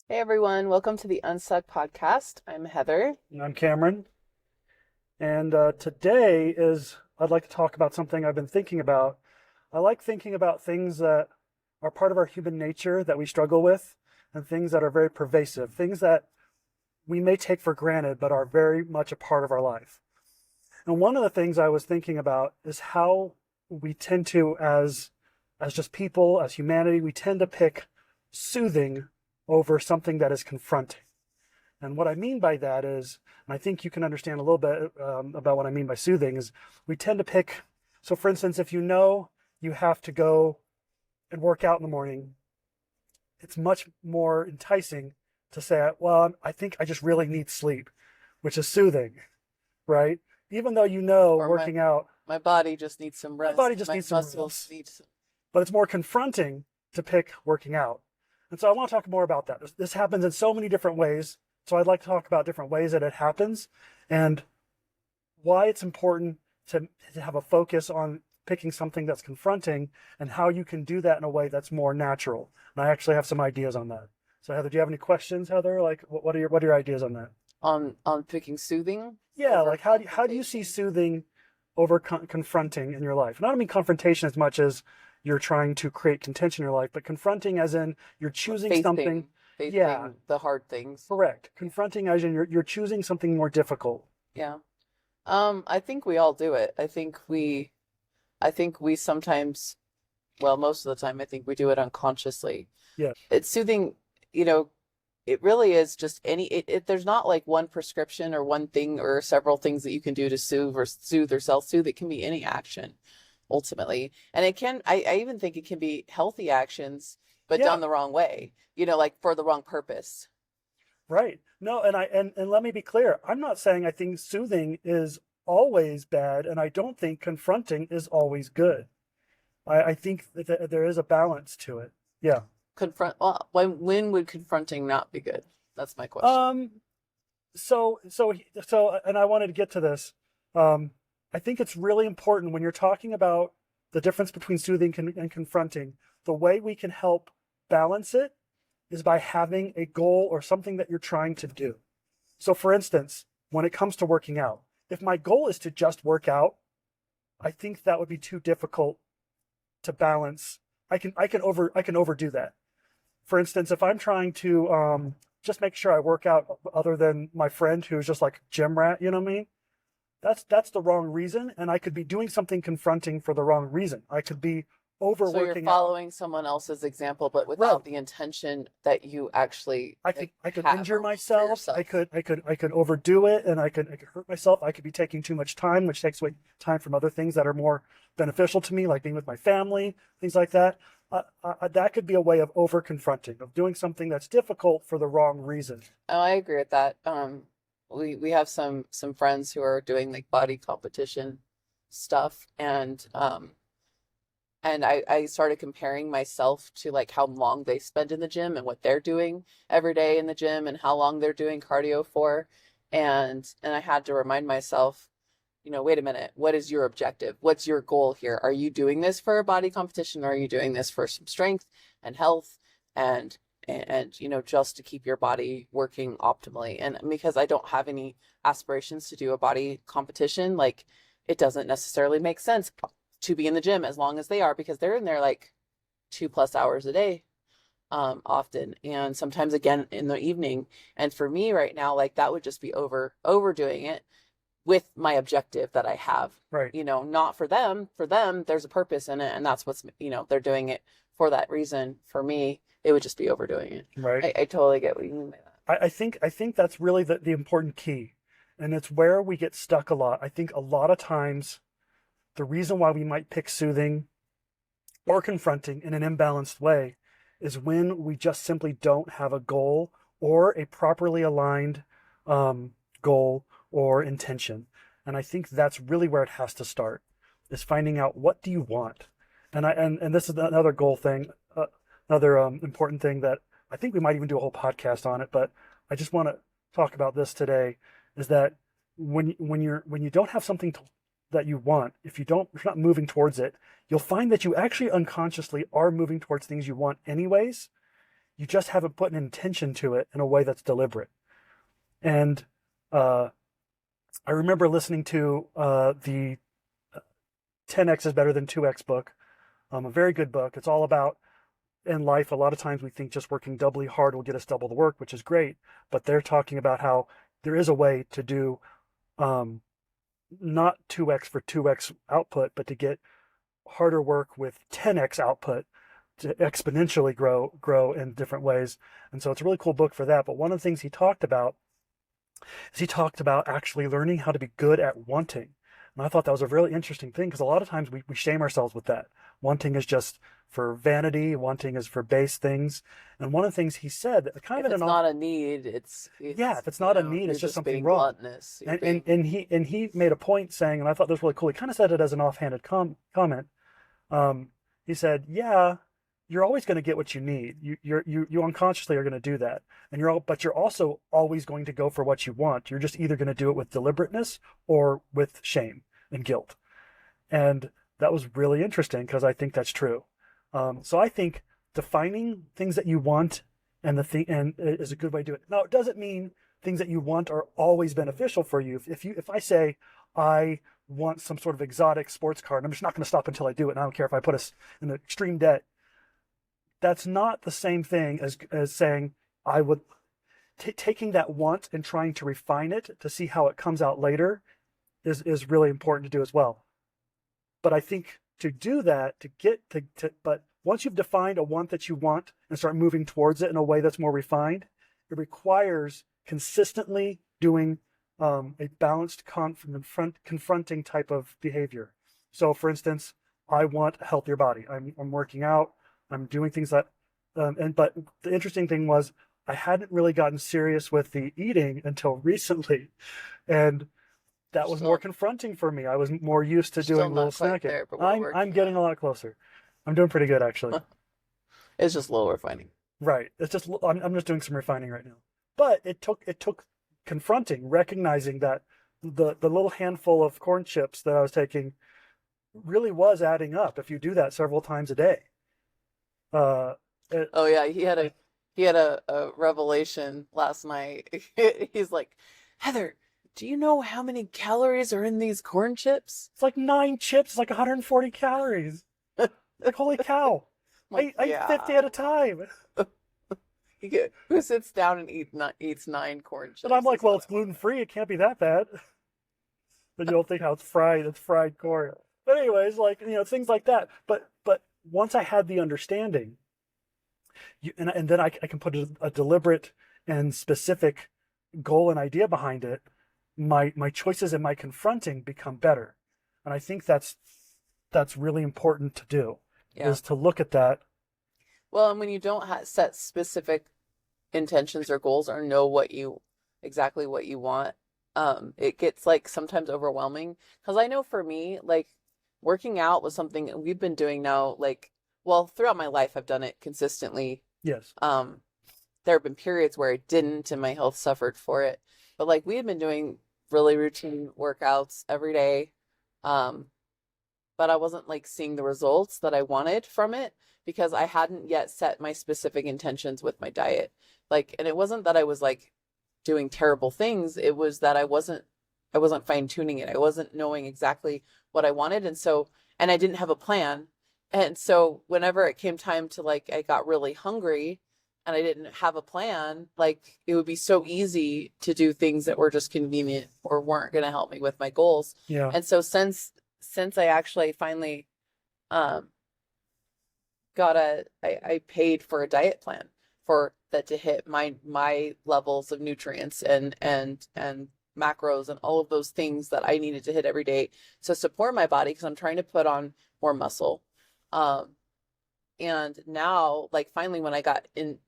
Hey everyone, welcome to the Unstuck podcast. I'm Heather. And I'm Cameron, and today I'd like to talk about something I've been thinking about. I like thinking about things that are part of our human nature that we struggle with, and things that are very pervasive, things that we may take for granted but are very much a part of our life. And one of the things I was thinking about is how we tend to, as just people, as humanity, we tend to pick soothing over something that is confronting. And what I mean by that is, and I think you can understand a little bit about what I mean by soothing, is we tend to pick. So, for instance, if you know you have to go and work out in the morning, it's much more enticing to say, well, I think I just really need sleep, which is soothing, right? Even though you know Or my working out, my body just needs some my body rest. just My needs some muscles rest, need some. but it's more confronting to pick working out. And so I want to talk more about that. This happens in so many different ways. So I'd like to talk about different ways that it happens and why it's important to have a focus on picking something that's confronting and how you can do that in a way that's more natural. And I actually have some ideas on that. So Heather, do you have any questions, Heather? Like what are your ideas on that? On picking soothing Yeah, over like how do you see confrontation. soothing over confronting in your life? And I don't mean confrontation as much as you're trying to create contention in your life, but confronting as in you're choosing something. Facing Yeah, facing the hard things. correct. Yeah. Confronting as in you're choosing something more difficult. Yeah. I think we all do it. I think we sometimes, well, most of the time I think we do it unconsciously. Yeah, It's soothing, you know, it really is just there's not like one prescription or one thing or several things that you can do to soothe or self-soothe. It can be any action ultimately. And I even think it can be healthy actions, but yeah, done the wrong way, like for the wrong purpose. right. No, and let me be clear. I'm not saying I think soothing is always bad, and I don't think confronting is always good. I think that there is a balance to it. Yeah. Well, when would confronting not be good? That's my question. Um, so, and I wanted to get to this. Um, I think it's really important when you're talking about the difference between soothing and confronting, the way we can help balance it is by having a goal or something that you're trying to do. So, for instance, when it comes to working out, if my goal is to just work out, I think that would be too difficult to balance. I can overdo that. For instance, if I'm trying to just make sure I work out other than my friend who's just like gym rat, you know what I mean? That's the wrong reason, and I could be doing something confronting for the wrong reason. I could be So you're overworking out. following someone else's example, but Right. without the intention that you actually I could like I could have injure or want for myself. I yourself. could I could I could overdo it, and I could hurt myself. I could be taking too much time, which takes away time from other things that are more beneficial to me, like being with my family, things like that. That could be a way of over confronting, of doing something that's difficult for the wrong reason. Oh, I agree with that. We have some friends who are doing like body competition stuff, and I started comparing myself to like how long they spend in the gym and what they're doing every day in the gym and how long they're doing cardio for. And I had to remind myself, wait a minute, what is your objective? What's your goal here? Are you doing this for a body competition or are you doing this for some strength and health and just to keep your body working optimally? And because I don't have any aspirations to do a body competition, like it doesn't necessarily make sense to be in the gym as long as they are because they're in there like 2+ hours a day often and sometimes again in the evening. And for me right now, like that would just be overdoing it with my objective that I have, Right. not for them. For them, there's a purpose in it, and that's what's, they're doing it for that reason. For me, it would just be overdoing it. Right. I totally get what you mean by that. I think that's really the important key, and it's where we get stuck a lot. I think a lot of times the reason why we might pick soothing or confronting in an imbalanced way is when we just simply don't have a goal or a properly aligned goal or intention. And I think that's really where it has to start, is finding out what do you want. And this is another goal thing, another important thing that I think we might even do a whole podcast on it. But I just want to talk about this today, is that when you don't have something that you want, if you're not moving towards it, you'll find that you actually unconsciously are moving towards things you want anyways, You just haven't put an intention to it in a way that's deliberate. And uh, I remember listening to the 10x is better than 2x book, a very good book. It's all about in life, a lot of times we think just working doubly hard will get us double the work, which is great. But they're talking about how there is a way to do um, not 2x for 2x output, but to get harder work with 10x output to exponentially grow in different ways. And so it's a really cool book for that. But one of the things he talked about is he talked about actually learning how to be good at wanting. And I thought that was a really interesting thing because a lot of times we shame ourselves with that. Wanting is just for vanity, wanting is for base things. And one of the things he said, kind If of in it's an off, not a need, yeah, it's if it's you not a know, need, you're it's just just something being wrong. gluttonous. You're And being he made a point saying, and I thought this was really cool. He kind of said it as an offhanded comment. Um, he said, "Yeah, you're always going to get what you need. You unconsciously are going to do that, and but you're also always going to go for what you want. You're just either going to do it with deliberateness or with shame and guilt." And that was really interesting because I think that's true. So I think defining things that you want and the thing and is a good way to do it. Now, it doesn't mean things that you want are always beneficial for you. If I say I want some sort of exotic sports car, and I'm just not going to stop until I do it, and I don't care if I put us in extreme debt. That's not the same thing as saying I would taking that want and trying to refine it to see how it comes out later is really important to do as well. But I think to do that, but once you've defined a want that you want and start moving towards it in a way that's more refined, it requires consistently doing a balanced, confronting type of behavior. So, for instance, I want a healthier body. I'm working out. I'm doing things that, but the interesting thing was I hadn't really gotten serious with the eating until recently, and you're that was more still confronting for me. I was more used to you're still doing little not quite snacking. there, but we're I'm working getting on a lot closer. I'm doing pretty good actually. it. It's just low refining. Right. It's just I'm just doing some refining right now. But it took confronting, recognizing that the little handful of corn chips that I was taking really was adding up if you do that several times a day. Uh, it, Oh yeah, he had a revelation last night. He's like, Heather, do you know how many calories are in these corn chips? it's like 9 chips, it's like 140 calories. Like holy cow. I'm like, I eat 50 yeah. at a time. Who sits down and eats 9 corn And I'm chips like, is well, what it's I want gluten to free. It can't be that bad. But you'll think how it's fried. It's fried corn. But anyways, like things like that. But once I had the understanding, and then I can put a deliberate and specific goal and idea behind it. My choices and my confronting become better, and I think that's really important to do. Yeah. Is to look at that. Well, and when you don't set specific intentions or goals or know exactly what you want, it gets like sometimes overwhelming. Because I know for me, like working out was something we've been doing now, like, well, throughout my life, I've done it consistently. Yes. Um, there have been periods where I didn't and my health suffered for it. But like we had been doing really routine workouts every day. Um, but I wasn't like seeing the results that I wanted from it because I hadn't yet set my specific intentions with my diet. Like, and it wasn't that I was like doing terrible things. It was that I wasn't fine tuning it. I wasn't knowing exactly what I wanted. And I didn't have a plan. And so whenever it came time to like, I got really hungry and I didn't have a plan, like it would be so easy to do things that were just convenient or weren't going to help me with my goals. Yeah. And so since I actually finally um I paid for a diet plan for that to hit my levels of nutrients and macros and all of those things that I needed to hit every day to support my body because I'm trying to put on more muscle. Um and now like finally when I got in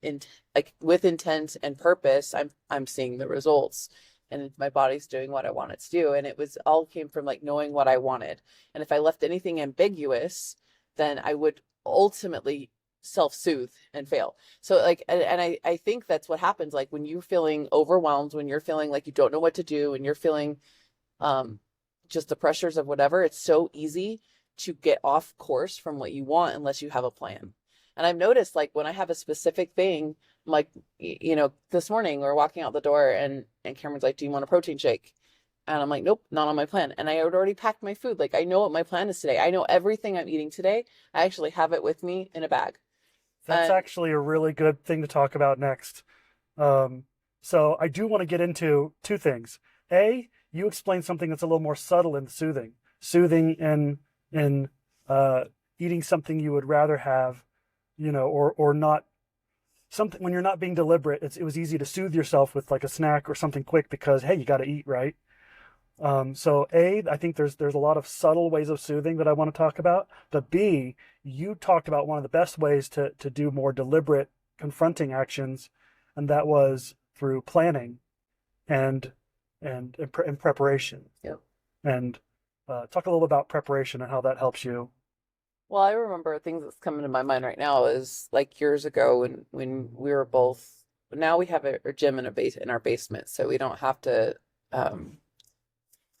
like with intent and purpose, I'm seeing the results and my body's doing what I want it to do. And it was all came from like knowing what I wanted. And if I left anything ambiguous, then I would ultimately self-soothe and fail. So like and I think that's what happens like when you're feeling overwhelmed, when you're feeling like you don't know what to do, and you're feeling um just the pressures of whatever, it's so easy to get off course from what you want unless you have a plan. And I've noticed like when I have a specific thing I'm like, this morning we're walking out the door and Cameron's like, "Do you want a protein shake?" And I'm like, "Nope, not on my plan." And I had already packed my food. Like I know what my plan is today. I know everything I'm eating today. I actually have it with me in a bag. That's And actually a really good thing to talk about next. Um, so I do want to get into two things. A, you explain something that's a little more subtle and soothing. Soothing in eating something you would rather have, or not something when you're not being deliberate. It was easy to soothe yourself with like a snack or something quick because hey, you got to eat, right? So A, I think there's a lot of subtle ways of soothing that I want to talk about. But B, you talked about one of the best ways to do more deliberate confronting actions, and that was through planning and and preparation. yeah. And talk a little about preparation and how that helps you. Well, I remember things that's coming to my mind right now is like years ago when we were both now we have a gym in a base in our basement, so we don't have to um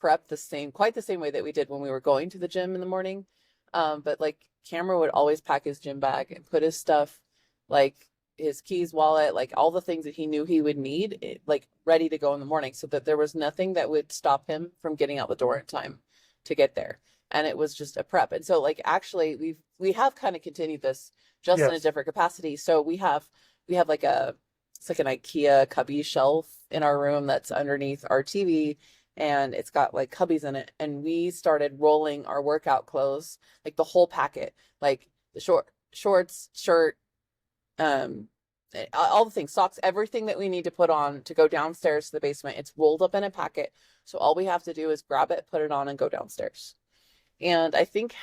prep quite the same way that we did when we were going to the gym in the morning. But like Cameron would always pack his gym bag and put his stuff, like his keys, wallet, like all the things that he knew he would need, like ready to go in the morning, so that there was nothing that would stop him from getting out the door in time to get there. And it was just a prep. And so like actually we have kind of continued this just in a Yes. different capacity. So we have like a it's like an IKEA cubby shelf in our room that's underneath our TV, and it's got like cubbies in it, and we started rolling our workout clothes, like the whole packet, like the shorts, shirt, um all the things, socks, everything that we need to put on to go downstairs to the basement. It's rolled up in a packet, so all we have to do is grab it, put it on, and go downstairs. And I think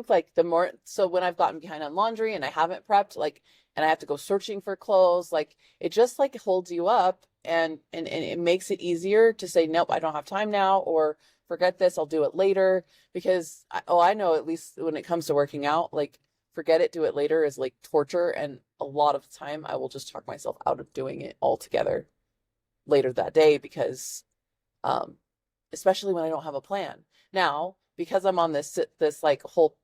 like the more, so when I've gotten behind on laundry and I haven't prepped, like, and I have to go searching for clothes, like it just like holds you up, and it makes it easier to say, nope, I don't have time now, or forget this, I'll do it later. Because I know at least when it comes to working out, like forget it, do it later is like torture. And a lot of the time I will just talk myself out of doing it altogether later that day because um, especially when I don't have a plan. Now, because I'm on this like whole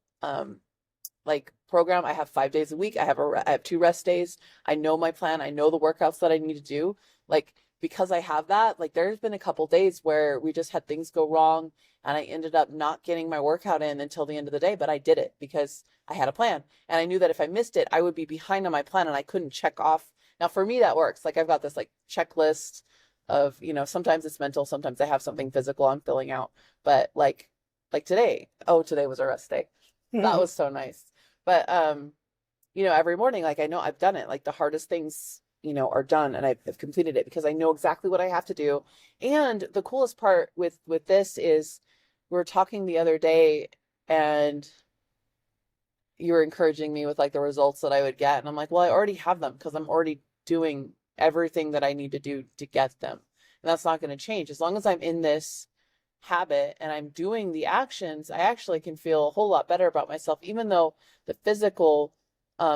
like program, I have 5 days a week. I have 2 rest days. I know my plan. I know the workouts that I need to do. Like because I have that, like there's been a couple days where we just had things go wrong and I ended up not getting my workout in until the end of the day, but I did it because I had a plan. And I knew that if I missed it, I would be behind on my plan and I couldn't check off. Now for me that works. Like I've got this like checklist of, sometimes it's mental, sometimes I have something physical I'm filling out. But like today, oh, today was a rest day. That was so nice. But every morning, like I know I've done it. Like the hardest things, are done and I've completed it because I know exactly what I have to do. And the coolest part with this is we were talking the other day and you were encouraging me with like the results that I would get. And I'm like, well, I already have them because I'm already doing everything that I need to do to get them. And that's not going to change. As long as I'm in this habit and I'm doing the actions, I actually can feel a whole lot better about myself, even though the physical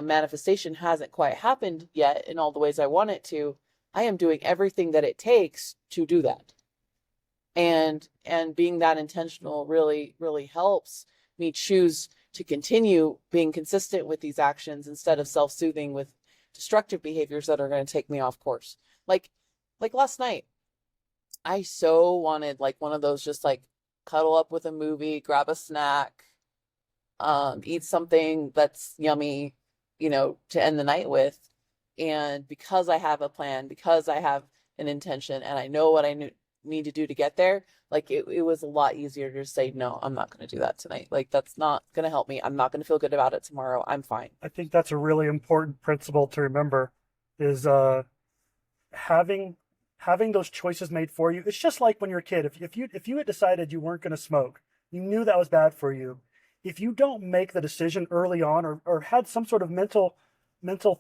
manifestation hasn't quite happened yet in all the ways I want it to. I am doing everything that it takes to do that. And being that intentional really, really helps me choose to continue being consistent with these actions instead of self-soothing with destructive behaviors that are going to take me off course. Like like last night, I so wanted like one of those just like cuddle up with a movie, grab a snack, eat something that's yummy, to end the night with. And because I have a plan, because I have an intention, and I know what I need to do to get there, like it was a lot easier to say, no, I'm not going to do that tonight. Like that's not going to help me. I'm not going to feel good about it tomorrow. I'm fine. I think that's a really important principle to remember is having having those choices made for you. It's just like when you're a kid. If you had decided you weren't going to smoke, you knew that was bad for you. If you don't make the decision early on, or had some sort of mental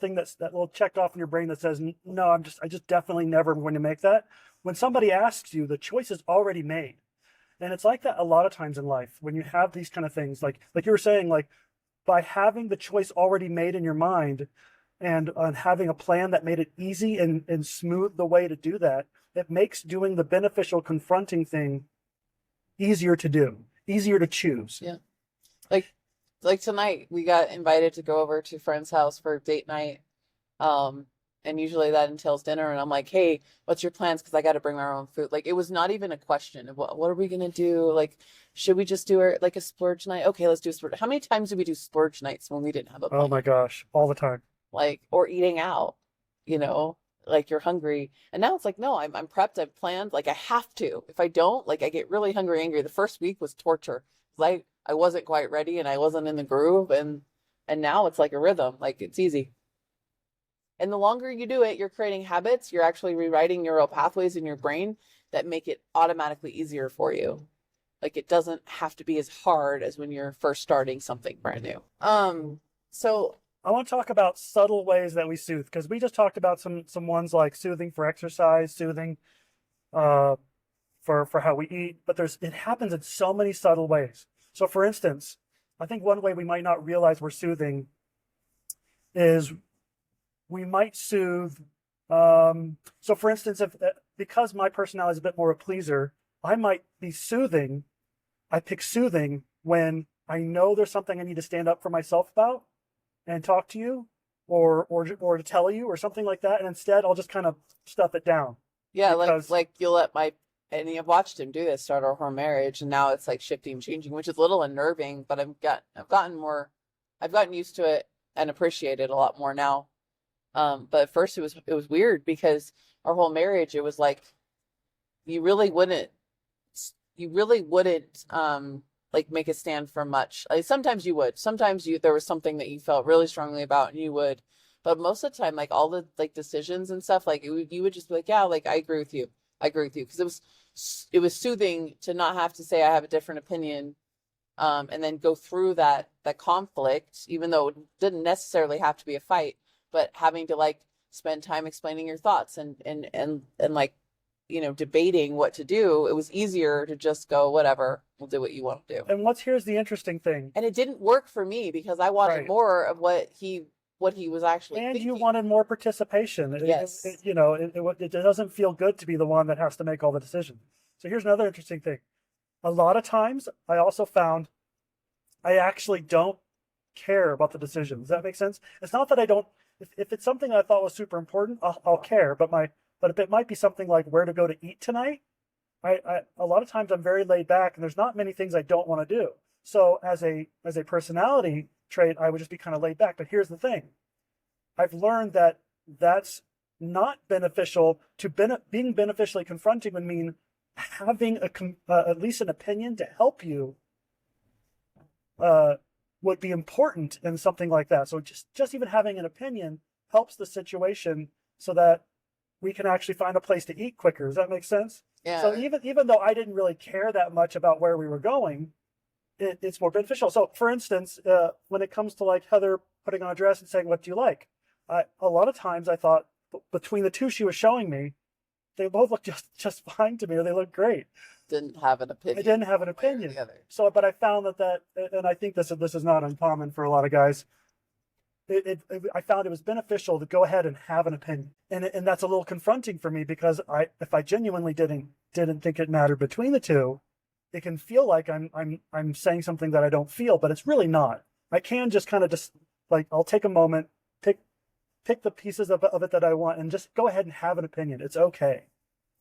thing that little checked off in your brain that says no, I just definitely never going to make that. When somebody asks you, the choice is already made. And it's like that a lot of times in life when you have these kind of things, like you were saying, like by having the choice already made in your mind and having a plan that made it easy and smooth the way to do that, it makes doing the beneficial confronting thing easier to do, easier to choose. Yeah. Like like tonight we got invited to go over to a friend's house for date night. Um And usually that entails dinner. And I'm like, hey, what's your plans? Because I got to bring my own food. Like, it was not even a question of what are we going to do? Like, should we just do like a splurge night? Okay, let's do a splurge. How many times did we do splurge nights when we didn't have a Oh plan? my gosh, all the time. Like, or eating out, you know, like you're hungry. And now it's like, no, I'm prepped, I've planned, like I have to. If I don't, like I get really hungry, angry. The first week was torture. Like I wasn't quite ready and I wasn't in the groove and now it's like a rhythm, like it's easy. And the longer you do it, you're creating habits, you're actually rewriting neural pathways in your brain that make it automatically easier for you. Like it doesn't have to be as hard as when you're first starting something brand new. So I want to talk about subtle ways that we soothe, because we just talked about some ones like soothing for exercise, soothing uh, for how we eat, but it happens in so many subtle ways. So for instance, I think one way we might not realize we're soothing is we might soothe. So for instance, if because my personality is a bit more a pleaser, I might be soothing. I pick soothing when I know there's something I need to stand up for myself about and talk to you, or to tell you, or something like that. And instead, I'll just kind of stuff it down yeah, because like you'll let my and I've watched him do this, start our whole marriage, and now it's like shifting, changing, which is a little unnerving, but I've gotten used to it and appreciate it a lot more now. But at first it was weird because our whole marriage, it was like you really wouldn't you really wouldn't like make a stand for much. Like sometimes you would. Sometimes there was something that you felt really strongly about and you would. But most of the time, like all the like decisions and stuff, like you would just be like, yeah, like I agree with you. I agree with you. Because it was soothing to not have to say I have a different opinion, and then go through that conflict, even though it didn't necessarily have to be a fight, but having to like spend time explaining your thoughts and like debating what to do. It was easier to just go, whatever, we'll do what you want to do. and here's the interesting thing. And it didn't work for me because I wanted Right. more of what he was actually And you thinking. wanted more participation. Yes. It doesn't feel good to be the one that has to make all the decisions. So here's another interesting thing. A lot of times, I also found I actually don't care about the decision. Does that make sense? It's not that I don't. If it's something I thought was super important, I'll care. But if it might be something like where to go to eat tonight, a lot of times I'm very laid back, and there's not many things I don't want to do. So as a personality trait, I would just be kind of laid back. But here's the thing: I've learned that that's not beneficial. Being beneficially confronting would mean having at least an opinion to help you would be important in something like that. So just even having an opinion helps the situation so that we can actually find a place to eat quicker. Does that make sense? Yeah. So even though I didn't really care that much about where we were going, it's more beneficial. So for instance, when it comes to like Heather putting on a dress and saying, "What do you like?" A lot of times I thought between the two she was showing me, they both looked just fine to me, or they looked great. Didn't have an opinion. I didn't have an opinion. So, but I found that, and I think this is not uncommon for a lot of guys. I found it was beneficial to go ahead and have an opinion, and that's a little confronting for me because if I genuinely didn't think it mattered between the two, it can feel like I'm saying something that I don't feel, but it's really not. I can just kind of just like I'll take a moment, pick the pieces of it that I want, and just go ahead and have an opinion. It's okay.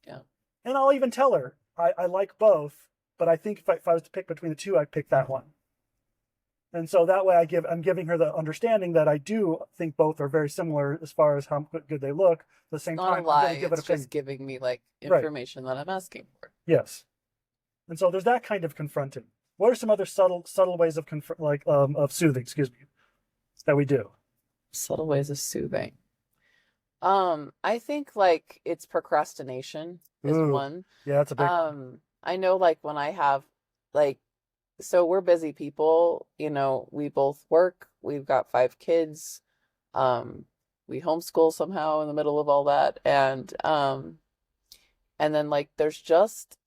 Yeah. And I'll even tell her I like both, but I think if I was to pick between the two, I'd pick that one. And so that way I'm giving her the understanding that I do think both are very similar as far as how good they look. At the same Not time, a lie. I'm going to give it It's an opinion. just giving me like Right. information that I'm asking for. Yes. And so there's that kind of confronting. What are some other subtle ways of of soothing, excuse me, that we do? Subtle ways of soothing. I think like it's procrastination is Ooh, one. yeah, that's a big. I know like when I have like, so we're busy people, we both work, we've got 5 kids, we homeschool somehow in the middle of all that. And then like there's just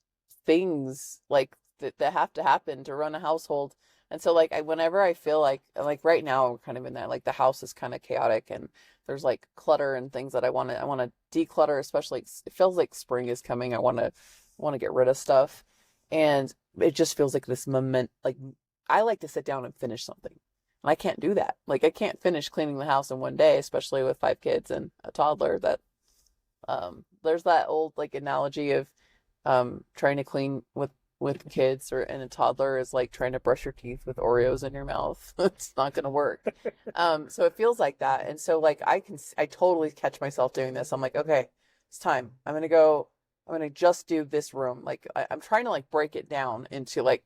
things like that have to happen to run a household. And so like whenever I feel like right now we're kind of in that, like the house is kind of chaotic and there's like clutter and things that I want to declutter, especially it feels like spring is coming. I want to get rid of stuff. And it just feels like this moment, like I like to sit down and finish something. And I can't do that. Like I can't finish cleaning the house in one day, especially with 5 kids and a toddler. That there's that old like analogy of trying to clean with kids or and a toddler is like trying to brush your teeth with Oreos in your mouth. It's not going to work. So it feels like that. And so like I totally catch myself doing this. I'm like, okay, it's time. I'm gonna just do this room. Like I'm trying to like break it down into like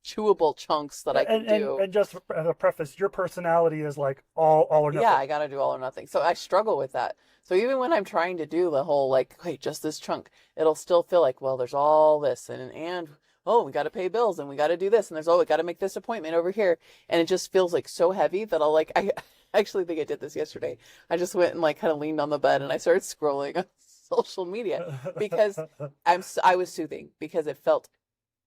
chewable chunks that Yeah, I can do. and just as a preface, your personality is like all or Yeah, nothing. I gotta do all or nothing. So I struggle with that. So even when I'm trying to do the whole like, wait, just this chunk, it'll still feel like, well, there's all this and oh, we gotta pay bills and we gotta do this and there's oh, we gotta make this appointment over here. And it just feels like so heavy that I'll like I actually think I did this yesterday. I just went and like kind of leaned on the bed and I started scrolling on social media because I was soothing because it felt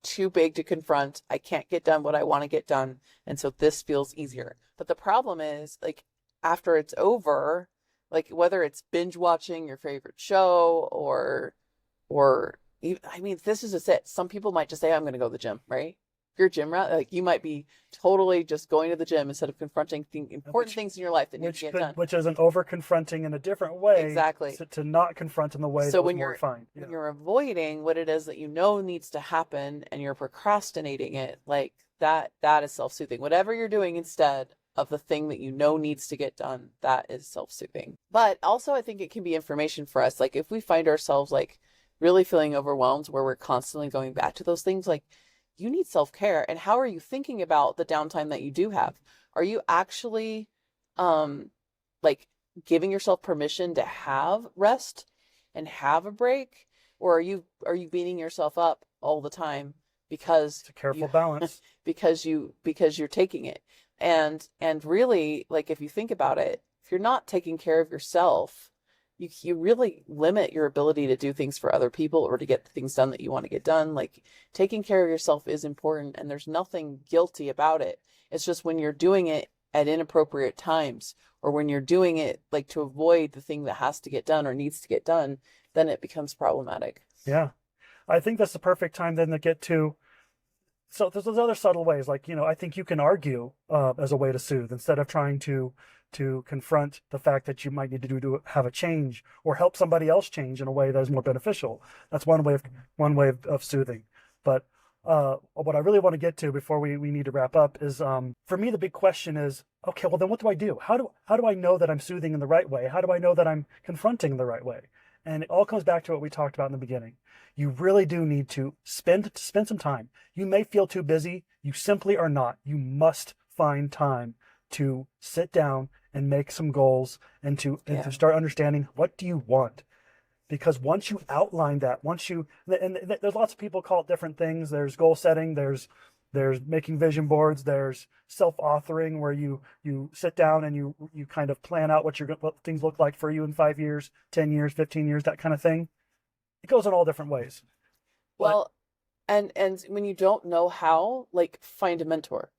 too big to confront. I can't get done what I want to get done. And so this feels easier. But the problem is, like, after it's over, like, whether it's binge watching your favorite show I mean, this is just it. Some people might just say, I'm going to go to the gym, right? If you're a gym rat, like, you might be totally just going to the gym instead of confronting important things in your life that need to get done. Which is an over confronting in a different way. Exactly. To not confront in the way So that was more refined. Yeah. when you're avoiding what it is that you know needs to happen and you're procrastinating it, like that is self-soothing. Whatever you're doing instead of the thing that you know needs to get done, that is self-soothing. But also I think it can be information for us. Like if we find ourselves like really feeling overwhelmed where we're constantly going back to those things, like you need self-care. And how are you thinking about the downtime that you do have? Are you actually like giving yourself permission to have rest and have a break, or are you beating yourself up all the time because It's a careful balance. because you're taking it? And really, like if you think about it, if you're not taking care of yourself, you really limit your ability to do things for other people or to get the things done that you want to get done. Like taking care of yourself is important and there's nothing guilty about it. It's just when you're doing it at inappropriate times or when you're doing it like to avoid the thing that has to get done or needs to get done, then it becomes problematic. Yeah. I think that's the perfect time then to get to. So there's those other subtle ways, like, I think you can argue as a way to soothe instead of trying to confront the fact that you might need to have a change or help somebody else change in a way that is more beneficial. That's one way of soothing. But what I really want to get to before we need to wrap up is for me the big question is, okay, well then what do I do? How do I know that I'm soothing in the right way? How do I know that I'm confronting in the right way? And it all comes back to what we talked about in the beginning. You really do need to spend some time. You may feel too busy. You simply are not. You must find time to sit down and make some goals and to start understanding what do you want. Because once you outline that, there's lots of people call it different things. There's goal setting, there's making vision boards, there's self-authoring where you sit down and you kind of plan out what things look like for you in 5 years, 10 years, 15 years, that kind of thing. It goes in all different ways. Well, and when you don't know how, like find a mentor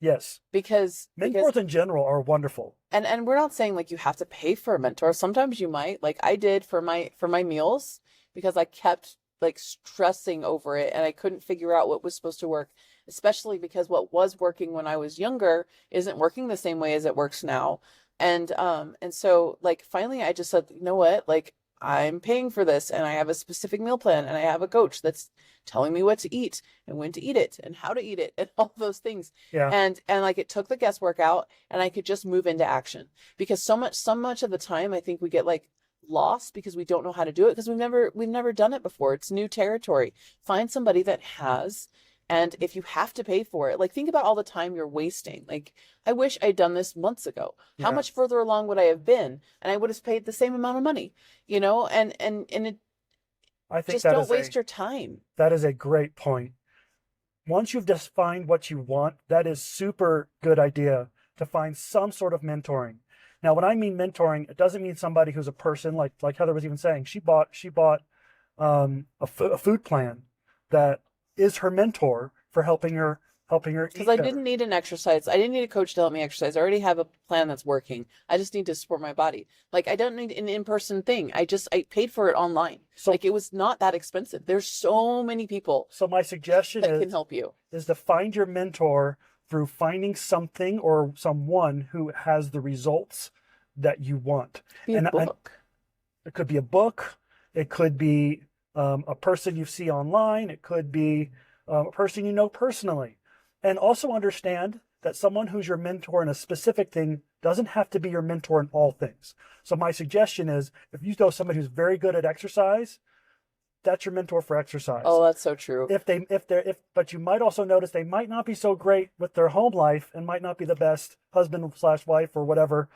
Yes, because mentors in general are wonderful. and we're not saying like you have to pay for a mentor. Sometimes you might, like I did for my meals because I kept like stressing over it and I couldn't figure out what was supposed to work, especially because what was working when I was younger isn't working the same way as it works now. And so like finally I just said, you know what? Like I'm paying for this and I have a specific meal plan and I have a coach that's telling me what to eat and when to eat it and how to eat it and all those things. Yeah. And like it took the guesswork out and I could just move into action because so much of the time I think we get like lost because we don't know how to do it because we've never done it before. It's new territory. Find somebody that has. And if you have to pay for it, like think about all the time you're wasting. Like I wish I'd done this months ago. How Yeah. much further along would I have been? And I would have paid the same amount of money, and it I think just that don't waste your time. that is a great point. Once you've defined what you want, that is super good idea to find some sort of mentoring. Now, when I mean mentoring, it doesn't mean somebody who's a person like Heather was even saying. She bought a food plan that is her mentor for helping her eat Because I better. didn't need an exercise. I didn't need a coach to help me exercise. I already have a plan that's working. I just need to support my body. Like I don't need an in-person thing. I paid for it online. So Like it was not that expensive. There's so many people so my suggestion that can help you. is to find your mentor through finding something or someone who has the results that you want. Be a And book. it could be a book, it could be a person you see online, it could be a person you know personally. And also understand that someone who's your mentor in a specific thing doesn't have to be your mentor in all things. So my suggestion is, if you know somebody who's very good at exercise, that's your mentor for exercise. Oh, that's so true. But you might also notice they might not be so great with their home life and might not be the best husband slash wife or whatever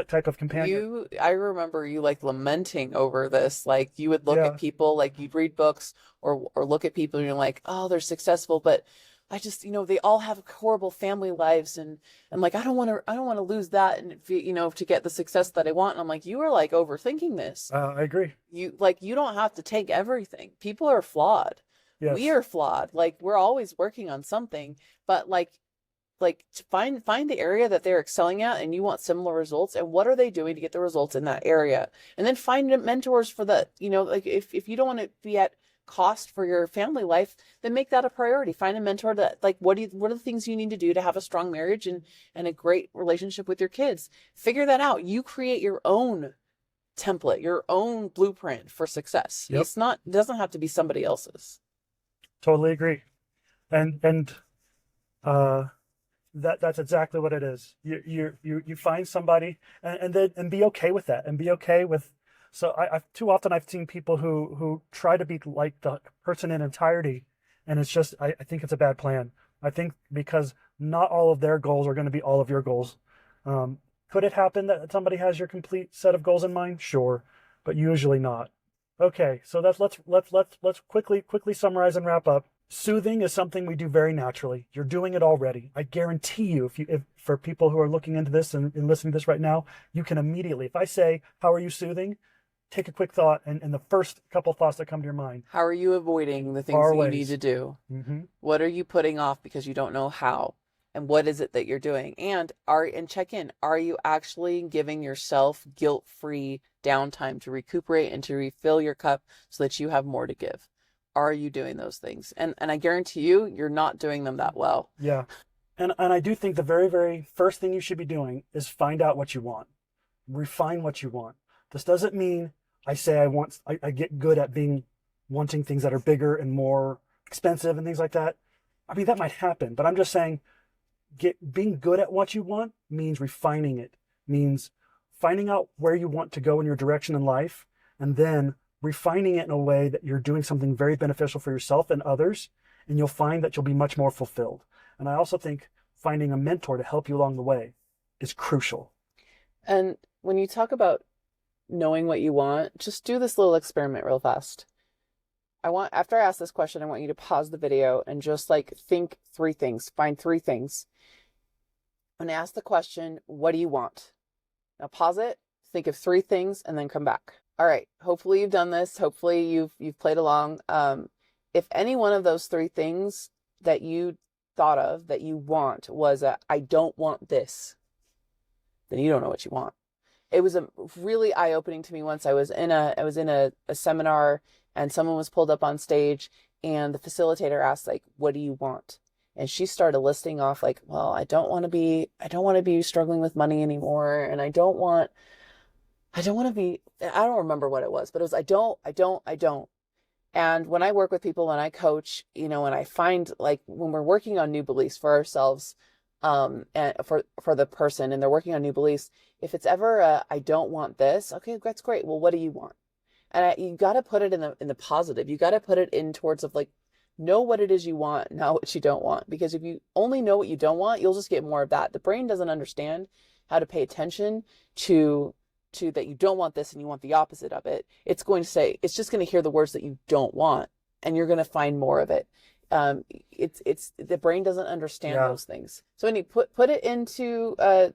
type of companion. I remember you like lamenting over this. Like you would look at Yeah, people, like you'd read books or look at people and you're like, oh, they're successful, but I just, they all have horrible family lives and like I don't want to lose that and to get the success that I want. And I'm like, you are like overthinking this. I agree. You don't have to take everything. People are flawed. We Yes. are flawed. Like we're always working on something, but like to find the area that they're excelling at and you want similar results and what are they doing to get the results in that area, and then find mentors for that. Like if you don't want to be at cost for your family life, then make that a priority. Find a mentor that like what are the things you need to do to have a strong marriage and a great relationship with your kids. Figure that out. You create your own template, your own blueprint for success. Yep. It doesn't have to be somebody else's. Totally agree. And uh that's exactly what it is. You find somebody and be okay with that and be okay with. So I've too often I've seen people who try to be like the person in entirety, and it's just I think it's a bad plan. I think because not all of their goals are going to be all of your goals. Could it happen that somebody has your complete set of goals in mind? Sure, but usually not. Okay, so let's quickly summarize and wrap up. Soothing is something we do very naturally. You're doing it already. I guarantee you, if for people who are looking into this and listening to this right now, you can immediately, if I say, how are you soothing? Take a quick thought, and the first couple thoughts that come to your mind How are you avoiding the things are that you need ways. to do? Mm-hmm. What are you putting off because you don't know how? And what is it that you're doing? And check in. Are you actually giving yourself guilt-free downtime to recuperate and to refill your cup so that you have more to give? Are you doing those things? And I guarantee you're not doing them that well. Yeah. And I do think the very, very first thing you should be doing is find out what you want. Refine what you want. This doesn't mean I get good at wanting things that are bigger and more expensive and things like that. I mean, that might happen, but I'm just saying being good at what you want means refining it, means finding out where you want to go in your direction in life, and then refining it in a way that you're doing something very beneficial for yourself and others, and you'll find that you'll be much more fulfilled. And I also think finding a mentor to help you along the way is crucial. And when you talk about knowing what you want, just do this little experiment real fast. After I ask this question, I want you to pause the video and just like think three things, find three things. And ask the question, what do you want? Now pause it, think of three things, and then come back. All right. Hopefully you've done this. Hopefully you've played along. If any one of those three things that you thought of that you want was I don't want this, then you don't know what you want. It was a really eye-opening to me once. I was in a seminar and someone was pulled up on stage and the facilitator asked like, what do you want? And she started listing off like, well, I don't want to be struggling with money anymore. And I don't want to be, I don't remember what it was, but it was, I don't. And when I work with people, when I coach, and I find like when we're working on new beliefs for ourselves, and for the person and they're working on new beliefs, if it's ever I don't want this, okay, that's great. Well, what do you want? And you got to put it in the positive. You got to put it in towards of like, know what it is you want, not what you don't want. Because if you only know what you don't want, you'll just get more of that. The brain doesn't understand how to pay attention to that you don't want this and you want the opposite of it. It's just going to hear the words that you don't want, and you're going to find more of it. It's the brain doesn't understand those things. So when you put it into a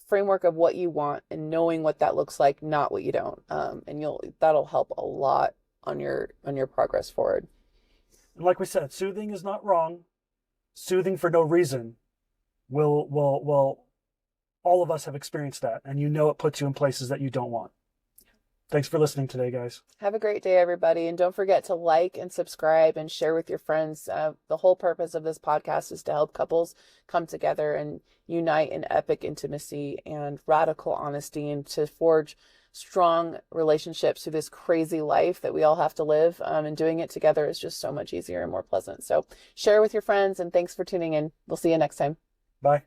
framework of what you want and knowing what that looks like, not what you don't, and that'll help a lot on your progress forward. And like we said, soothing is not wrong. Soothing for no reason will all of us have experienced that, and it puts you in places that you don't want. Thanks for listening today, guys. Have a great day, everybody. And don't forget to like and subscribe and share with your friends. The whole purpose of this podcast is to help couples come together and unite in epic intimacy and radical honesty and to forge strong relationships through this crazy life that we all have to live. And doing it together is just so much easier and more pleasant. So share with your friends, and thanks for tuning in. We'll see you next time. Bye.